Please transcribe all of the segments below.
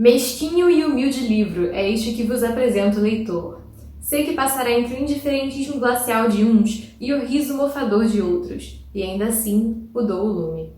Mesquinho e humilde livro, é este que vos apresento, leitor. Sei que passará entre o indiferentismo glacial de uns e o riso mofador de outros, e ainda assim o dou o lume.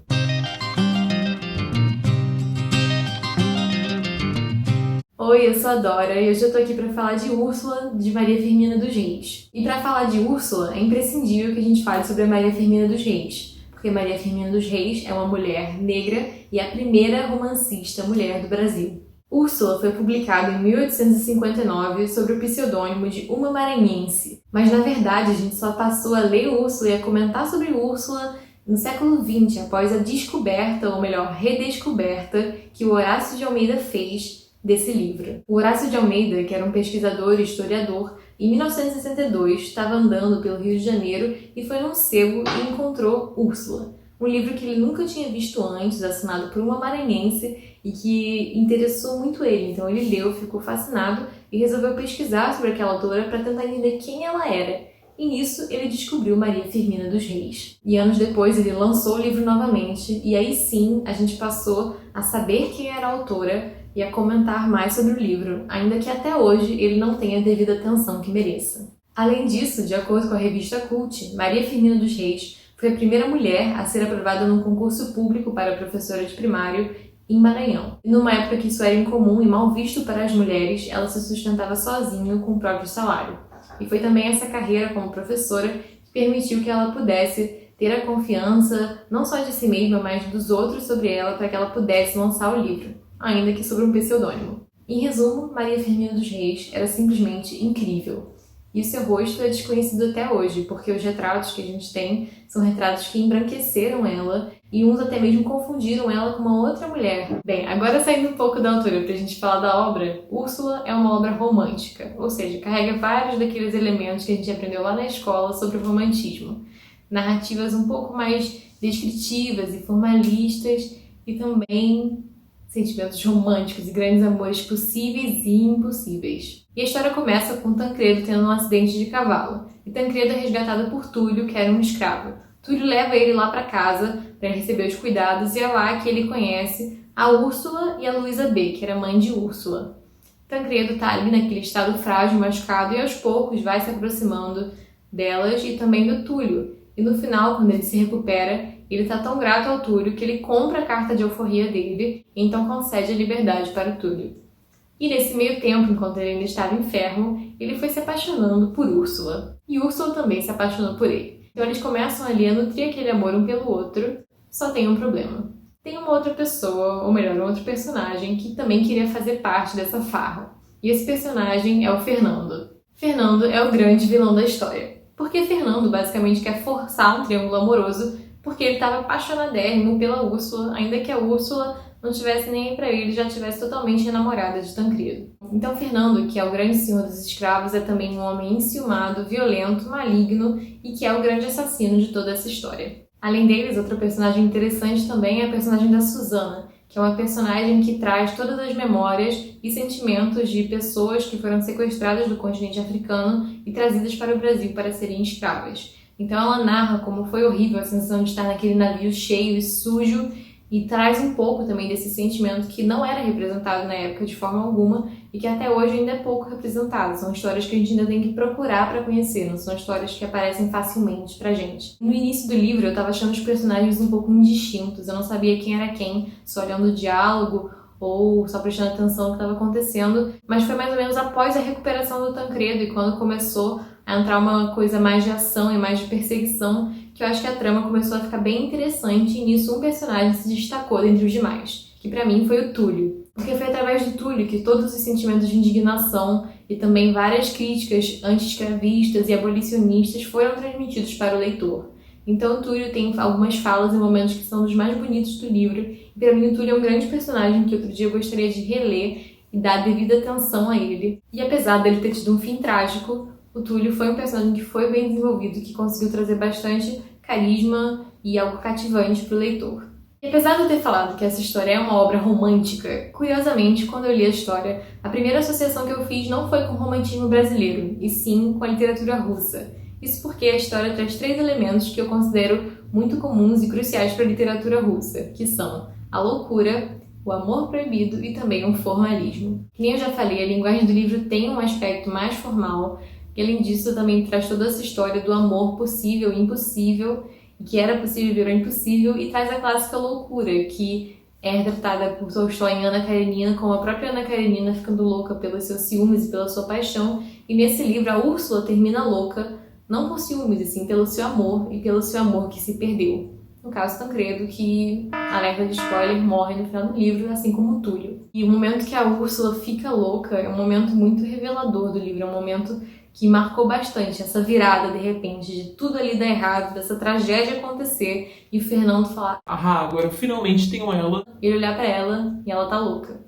Oi, eu sou a Dora e hoje eu tô aqui para falar de Úrsula, de Maria Firmina dos Reis. E para falar de Úrsula, é imprescindível que a gente fale sobre a Maria Firmina dos Reis, porque Maria Firmina dos Reis é uma mulher negra e a primeira romancista mulher do Brasil. Úrsula foi publicado em 1859 sob o pseudônimo de Uma Maranhense, mas na verdade a gente só passou a ler Úrsula e a comentar sobre Úrsula no século XX, após a descoberta, ou melhor, redescoberta, que o Horácio de Almeida fez desse livro. O Horácio de Almeida, que era um pesquisador e historiador, em 1962 estava andando pelo Rio de Janeiro e foi num sebo e encontrou Úrsula, um livro que ele nunca tinha visto antes, assinado por uma maranhense e que interessou muito ele. Então ele leu, ficou fascinado e resolveu pesquisar sobre aquela autora para tentar entender quem ela era. E nisso ele descobriu Maria Firmina dos Reis. E anos depois ele lançou o livro novamente e aí sim a gente passou a saber quem era a autora e a comentar mais sobre o livro, ainda que até hoje ele não tenha a devida atenção que mereça. Além disso, de acordo com a revista Cult, Maria Firmina dos Reis foi a primeira mulher a ser aprovada num concurso público para professora de primário em Maranhão. E numa época que isso era incomum e mal visto para as mulheres, ela se sustentava sozinha com o próprio salário. E foi também essa carreira como professora que permitiu que ela pudesse ter a confiança não só de si mesma, mas dos outros sobre ela para que ela pudesse lançar o livro, ainda que sob um pseudônimo. Em resumo, Maria Firmina dos Reis era simplesmente incrível. E o seu rosto é desconhecido até hoje, porque os retratos que a gente tem são retratos que embranqueceram ela e uns até mesmo confundiram ela com uma outra mulher. Bem, agora saindo um pouco da autora pra gente falar da obra, Úrsula é uma obra romântica, ou seja, carrega vários daqueles elementos que a gente aprendeu lá na escola sobre o romantismo. Narrativas um pouco mais descritivas e formalistas e também sentimentos românticos e grandes amores possíveis e impossíveis. E a história começa com Tancredo tendo um acidente de cavalo. E Tancredo é resgatado por Túlio, que era um escravo. Túlio leva ele lá para casa para receber os cuidados e é lá que ele conhece a Úrsula e a Luísa B, que era mãe de Úrsula. Tancredo tá ali naquele estado frágil, machucado e aos poucos vai se aproximando delas e também do Túlio. E no final, quando ele se recupera, ele tá tão grato ao Túlio que ele compra a carta de alforria dele e então concede a liberdade para o Túlio. E nesse meio tempo, enquanto ele ainda estava enfermo, ele foi se apaixonando por Úrsula. E Úrsula também se apaixonou por ele. Então eles começam ali a nutrir aquele amor um pelo outro, só tem um problema. Tem uma outra pessoa, ou melhor, um outro personagem que também queria fazer parte dessa farra. E esse personagem é o Fernando. Fernando é o grande vilão da história. Porque Fernando basicamente quer forçar um triângulo amoroso porque ele estava apaixonadérrimo pela Úrsula, ainda que a Úrsula não tivesse nem aí pra ele, já tivesse totalmente enamorada de Tancredo. Então Fernando, que é o grande senhor dos escravos, é também um homem enciumado, violento, maligno e que é o grande assassino de toda essa história. Além deles, outra personagem interessante também é a personagem da Susana, que é uma personagem que traz todas as memórias e sentimentos de pessoas que foram sequestradas do continente africano e trazidas para o Brasil para serem escravas. Então ela narra como foi horrível a sensação de estar naquele navio cheio e sujo e traz um pouco também desse sentimento que não era representado na época de forma alguma e que até hoje ainda é pouco representado. São histórias que a gente ainda tem que procurar para conhecer, não são histórias que aparecem facilmente pra gente. No início do livro eu tava achando os personagens um pouco indistintos, eu não sabia quem era quem, só olhando o diálogo ou só prestando atenção no que estava acontecendo, mas foi mais ou menos após a recuperação do Tancredo e quando começou a entrar uma coisa mais de ação e mais de perseguição, que eu acho que a trama começou a ficar bem interessante e nisso um personagem se destacou dentre os demais, que pra mim foi o Túlio. Porque foi através do Túlio que todos os sentimentos de indignação e também várias críticas anti-escravistas e abolicionistas foram transmitidos para o leitor. Então o Túlio tem algumas falas e momentos que são dos mais bonitos do livro, e pra mim o Túlio é um grande personagem que outro dia eu gostaria de reler e dar devida atenção a ele. E apesar dele ter tido um fim trágico, o Túlio foi um personagem que foi bem desenvolvido e que conseguiu trazer bastante carisma e algo cativante para o leitor. E apesar de eu ter falado que essa história é uma obra romântica, curiosamente, quando eu li a história, a primeira associação que eu fiz não foi com o romantismo brasileiro, e sim com a literatura russa. Isso porque a história traz 3 elementos que eu considero muito comuns e cruciais para a literatura russa, que são a loucura, o amor proibido e também um formalismo. Que nem eu já falei, a linguagem do livro tem um aspecto mais formal, e além disso também traz toda essa história do amor possível e impossível, e que era possível virou impossível, e traz a clássica loucura, que é retratada por Tolstói em Ana Karenina, com a própria Ana Karenina ficando louca pelos seus ciúmes e pela sua paixão, e nesse livro a Úrsula termina louca, não por ciúmes, e sim pelo seu amor, e pelo seu amor que se perdeu. No caso Tancredo, que, alerta de spoiler, morre no final do livro, assim como o Túlio. E o momento que a Úrsula fica louca é um momento muito revelador do livro, é um momento que marcou bastante, essa virada, de repente, de tudo ali dar errado, dessa tragédia acontecer, e o Fernando falar: Ah, agora eu finalmente tenho ela. ele olhar pra ela e ela tá louca.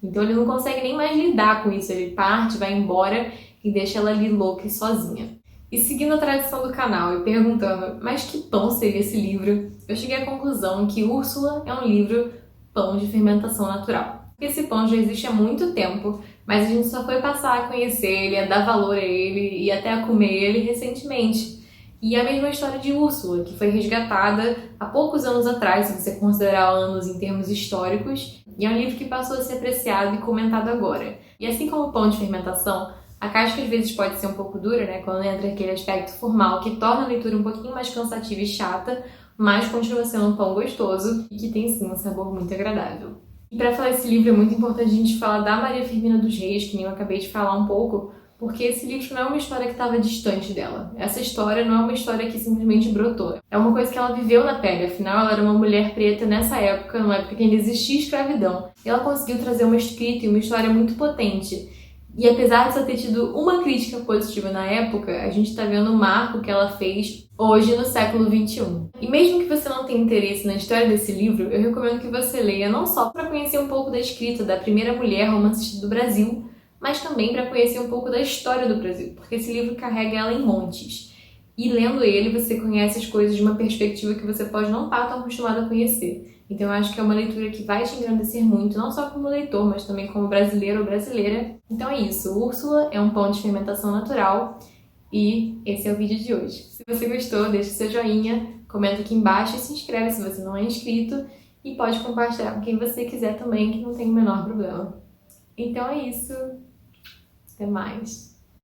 Então ele não consegue nem mais lidar com isso, ele parte, vai embora e deixa ela ali louca e sozinha. E seguindo a tradição do canal e perguntando, mas que pão seria esse livro? Eu cheguei à conclusão que Úrsula é um livro pão de fermentação natural. Esse pão já existe há muito tempo, mas a gente só foi passar a conhecer ele, a dar valor a ele e até a comer ele recentemente. E a mesma história de Úrsula, que foi resgatada há poucos anos atrás, se você considerar anos em termos históricos, e é um livro que passou a ser apreciado e comentado agora. E assim como o pão de fermentação, a casca às vezes pode ser um pouco dura, né, quando entra aquele aspecto formal que torna a leitura um pouquinho mais cansativa e chata, mas continua sendo um pão gostoso e que tem sim um sabor muito agradável. E para falar desse livro é muito importante a gente falar da Maria Firmina dos Reis, que nem eu acabei de falar um pouco, porque esse livro não é uma história que estava distante dela. Essa história não é uma história que simplesmente brotou. É uma coisa que ela viveu na pele, afinal ela era uma mulher preta nessa época, numa época que ainda existia escravidão. E ela conseguiu trazer uma escrita e uma história muito potente. E apesar de só ter tido uma crítica positiva na época, a gente tá vendo o marco que ela fez hoje no século XXI. E mesmo que você não tenha interesse na história desse livro, eu recomendo que você leia não só para conhecer um pouco da escrita da primeira mulher romancista do Brasil, mas também para conhecer um pouco da história do Brasil, porque esse livro carrega ela em montes. E lendo ele, você conhece as coisas de uma perspectiva que você pode não estar tão acostumado a conhecer. Então eu acho que é uma leitura que vai te engrandecer muito, não só como leitor, mas também como brasileiro ou brasileira. Então é isso, Úrsula é um pão de fermentação natural e esse é o vídeo de hoje. Se você gostou, deixa seu joinha, comenta aqui embaixo e se inscreve se você não é inscrito e pode compartilhar com quem você quiser também, que não tem o menor problema. Então é isso, até mais!